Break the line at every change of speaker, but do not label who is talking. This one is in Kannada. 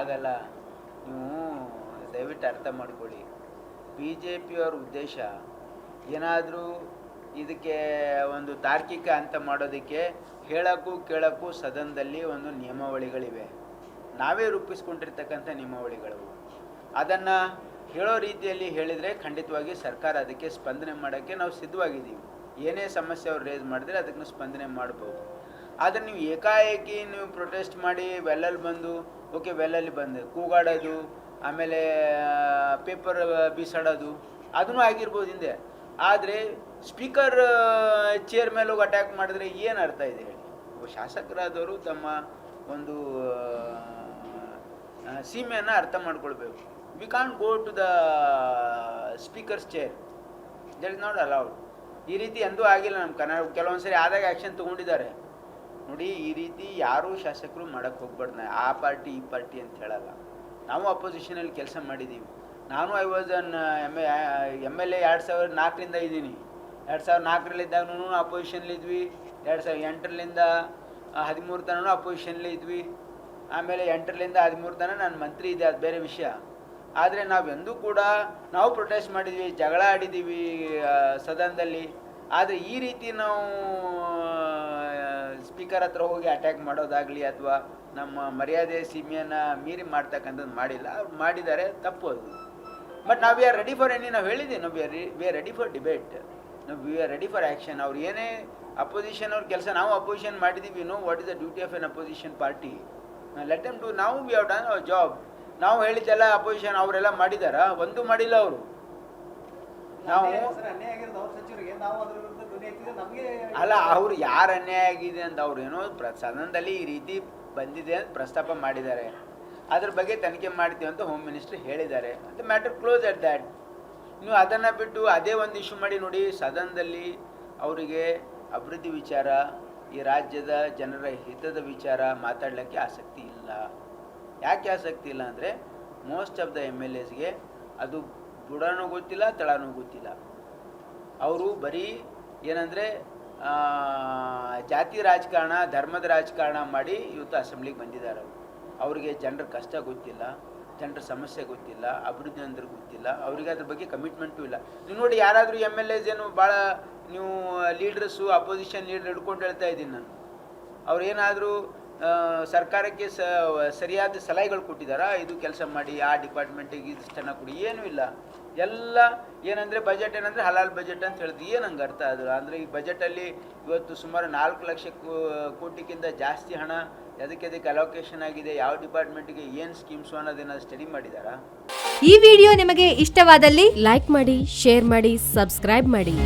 ಆಗಲ್ಲ. ನೀವು ದಯವಿಟ್ಟು ಅರ್ಥ ಮಾಡ್ಕೊಳ್ಳಿ. ಬಿ ಜೆ ಪಿಯವ್ರ ಉದ್ದೇಶ ಏನಾದರೂ ಇದಕ್ಕೆ ಒಂದು ತಾರ್ಕಿಕ ಅಂತ ಮಾಡೋದಕ್ಕೆ ಹೇಳೋಕ್ಕೂ ಕೇಳೋಕ್ಕೂ ಸದನದಲ್ಲಿ ಒಂದು ನಿಯಮಾವಳಿಗಳಿವೆ, ನಾವೇ ರೂಪಿಸ್ಕೊಂಡಿರ್ತಕ್ಕಂಥ ನಿಯಮಾವಳಿಗಳು. ಅದನ್ನು ಹೇಳೋ ರೀತಿಯಲ್ಲಿ ಹೇಳಿದರೆ ಖಂಡಿತವಾಗಿ ಸರ್ಕಾರ ಅದಕ್ಕೆ ಸ್ಪಂದನೆ ಮಾಡೋಕ್ಕೆ ನಾವು ಸಿದ್ಧವಾಗಿದ್ದೀವಿ. ಏನೇ ಸಮಸ್ಯೆ ಅವ್ರು ರೇಸ್ ಮಾಡಿದ್ರೆ ಅದಕ್ಕೆ ಸ್ಪಂದನೆ ಮಾಡ್ಬೋದು. ಆದರೆ ನೀವು ಏಕಾಏಕಿ ನೀವು ಪ್ರೊಟೆಸ್ಟ್ ಮಾಡಿ ವೆಲ್ಲಲ್ಲಿ ಬಂದು ಓಕೆ ವೆಲ್ಲಲ್ಲಿ ಬಂದು ಕೂಗಾಡೋದು, ಆಮೇಲೆ ಪೇಪರ್ ಬೀಸಾಡೋದು ಅದೂ ಆಗಿರ್ಬೋದು ಹಿಂದೆ. ಆದರೆ ಸ್ಪೀಕರ್ ಚೇರ್ ಮೇಲೆ ಹೋಗಿ ಅಟ್ಯಾಕ್ ಮಾಡಿದ್ರೆ ಏನು ಅರ್ಥ ಇದೆ ಹೇಳಿ? ಶಾಸಕರಾದವರು ತಮ್ಮ ಒಂದು ಸೀಮೆಯನ್ನು ಅರ್ಥ ಮಾಡ್ಕೊಳ್ಬೇಕು. We can't go to the speaker's chair, that is not allowed. ಈ ರೀತಿ ಎಂದೂ ಆಗಿಲ್ಲ ನಮ್ಮ ಕನ್ನಡ. ಕೆಲವೊಂದು ಸರಿ ಆದಾಗ ಆ್ಯಕ್ಷನ್ ತೊಗೊಂಡಿದ್ದಾರೆ ನೋಡಿ. ಈ ರೀತಿ ಯಾರೂ ಶಾಸಕರು ಮಾಡೋಕ್ಕೆ ಹೋಗ್ಬಾರ್ದು. ಆ ಪಾರ್ಟಿ ಈ ಪಾರ್ಟಿ ಅಂತ ಹೇಳಲ್ಲ. ನಾವು ಅಪೋಸಿಷನಲ್ಲಿ ಕೆಲಸ ಮಾಡಿದ್ದೀವಿ. ನಾನು I was on M L A 2004ರಿಂದ ಇದ್ದೀನಿ. 2004ರಲ್ಲಿದ್ದಾಗೂ ಅಪೋಸಿಷನ್ಲಿದ್ವಿ. 2008ರಿಂದ 13 ತನಕ ಅಪೋಸಿಷನ್ಲಿ ಇದ್ವಿ. ಆಮೇಲೆ 8ರಿಂದ 13 ತನಕ ನಾನು ಮಂತ್ರಿ ಇದ್ದೆ, ಅದು ಬೇರೆ ವಿಷಯ. ಆದರೆ ನಾವೆಂದೂ ಕೂಡ ನಾವು ಪ್ರೊಟೆಸ್ಟ್ ಮಾಡಿದ್ವಿ, ಜಗಳ ಆಡಿದ್ದೀವಿ ಸದನದಲ್ಲಿ. ಆದರೆ ಈ ರೀತಿ ನಾವು ಸ್ಪೀಕರ್ ಹತ್ರ ಹೋಗಿ ಅಟ್ಯಾಕ್ ಮಾಡೋದಾಗಲಿ ಅಥವಾ ನಮ್ಮ ಮರ್ಯಾದೆ ಸೀಮೆಯನ್ನು ಮೀರಿ ಮಾಡ್ತಕ್ಕಂಥದ್ದು ಮಾಡಿಲ್ಲ. ಅವ್ರು ಮಾಡಿದ್ದಾರೆ, ತಪ್ಪು ಅದು. ಬಟ್ ನಾವು we are ready for any, ನಾವು ಹೇಳಿದ್ದೀವಿ, ನಾವು we are ready for debate, ನಾವು we are ready for action. ಅವ್ರು ಏನೇ ಅಪೋಸಿಷನ್ ಅವ್ರ ಕೆಲಸ ನಾವು ಅಪೋಸಿಷನ್ ಮಾಡಿದ್ದೀವಿ. No what is the duty of an opposition party, let them do. ನಾವು we have done our job. ನಾವು ಹೇಳಿದ್ದೆಲ್ಲ ಅಪೋಸಿಷನ್ ಅವರೆಲ್ಲ ಮಾಡಿದಾರಾ? ಒಂದೂ ಮಾಡಿಲ್ಲ ಅವರು. ನಾವು ಅಲ್ಲ, ಅವ್ರು ಯಾರು ಅನ್ಯಾಯ ಆಗಿದೆ ಅಂತ ಅವ್ರು ಏನೋ ಸದನದಲ್ಲಿ ಈ ರೀತಿ ಬಂದಿದೆ ಅಂತ ಪ್ರಸ್ತಾಪ ಮಾಡಿದ್ದಾರೆ. ಅದ್ರ ಬಗ್ಗೆ ತನಿಖೆ ಮಾಡ್ತೀವಿ ಅಂತ ಹೋಮ್ ಮಿನಿಸ್ಟ್ರ್ ಹೇಳಿದ್ದಾರೆ. ಅಂತ ಮ್ಯಾಟರ್ ಕ್ಲೋಸ್ ಅಟ್ ದ್ಯಾಟ್. ನೀವು ಅದನ್ನು ಬಿಟ್ಟು ಅದೇ ಒಂದು ಇಶ್ಯೂ ಮಾಡಿ ನೋಡಿ. ಸದನದಲ್ಲಿ ಅವರಿಗೆ ಅಭಿವೃದ್ಧಿ ವಿಚಾರ, ಈ ರಾಜ್ಯದ ಜನರ ಹಿತದ ವಿಚಾರ ಮಾತಾಡಲಿಕ್ಕೆ ಆಸಕ್ತಿ ಇಲ್ಲ. ಯಾಕೆ ಆಸಕ್ತಿ ಇಲ್ಲ ಅಂದರೆ most of the M L ಎಸ್ಗೆ ಅದು ಬುಡನೂ ಗೊತ್ತಿಲ್ಲ, ತಳನೂ ಗೊತ್ತಿಲ್ಲ. ಅವರು ಬರೀ ಏನಂದರೆ ಜಾತಿ ರಾಜಕಾರಣ, ಧರ್ಮದ ರಾಜಕಾರಣ ಮಾಡಿ ಇವತ್ತು ಅಸೆಂಬ್ಲಿಗೆ ಬಂದಿದ್ದಾರೆ. ಅವರಿಗೆ ಜನರ ಕಷ್ಟ ಗೊತ್ತಿಲ್ಲ, ಜನರ ಸಮಸ್ಯೆ ಗೊತ್ತಿಲ್ಲ, ಅಭಿವೃದ್ಧಿ ಅಂದ್ರೆ ಗೊತ್ತಿಲ್ಲ, ಅವರಿಗೆ ಅದ್ರ ಬಗ್ಗೆ ಕಮಿಟ್ಮೆಂಟು ಇಲ್ಲ. ನೀವು ನೋಡಿ, ಯಾರಾದರೂ ಎಮ್ ಎಲ್ ಎಸ್ ಏನು ಭಾಳ ನೀವು ಲೀಡ್ರಸ್ಸು ಅಪೋಸಿಷನ್ ಲೀಡರ್ ಹಿಡ್ಕೊಂಡು ಹೇಳ್ತಾ ಇದ್ದೀನಿ ನಾನು, ಅವ್ರೇನಾದರೂ ಸರ್ಕಾರಕ್ಕೆ ಸರಿಯಾದ ಸಲಹೆಗಳು ಕೊಟ್ಟಿದ್ದಾರಾ? ಇದು ಕೆಲಸ ಮಾಡಿ, ಆ ಡಿಪಾರ್ಟ್ಮೆಂಟಿಗೆ ಇದು ಚೆನ್ನಾಗಿ ಕೊಡಿ, ಏನೂ ಇಲ್ಲ. ಎಲ್ಲ ಏನಂದರೆ ಬಜೆಟ್ ಏನಂದರೆ ಹಲಾಲ್ ಬಜೆಟ್ ಅಂತ ಹೇಳಿದ್ರು. ಏನು ಹಂಗೆ ಅರ್ಥ ಅದು? ಅಂದರೆ ಈ ಬಜೆಟಲ್ಲಿ ಇವತ್ತು ಸುಮಾರು 4 ಲಕ್ಷ ಕೋಟಿಗಿಂತ ಜಾಸ್ತಿ ಹಣ ಎದಕ್ಕೆ ಅಲೋಕೇಶನ್ ಆಗಿದೆ, ಯಾವ ಡಿಪಾರ್ಟ್ಮೆಂಟ್ಗೆ ಏನು ಸ್ಕೀಮ್ಸು ಅನ್ನೋದೇನಾದ್ರು ಸ್ಟಡಿ ಮಾಡಿದಾರಾ?
ಈ ವಿಡಿಯೋ ನಿಮಗೆ ಇಷ್ಟವಾದಲ್ಲಿ ಲೈಕ್ ಮಾಡಿ, ಶೇರ್ ಮಾಡಿ, ಸಬ್ಸ್ಕ್ರೈಬ್ ಮಾಡಿ.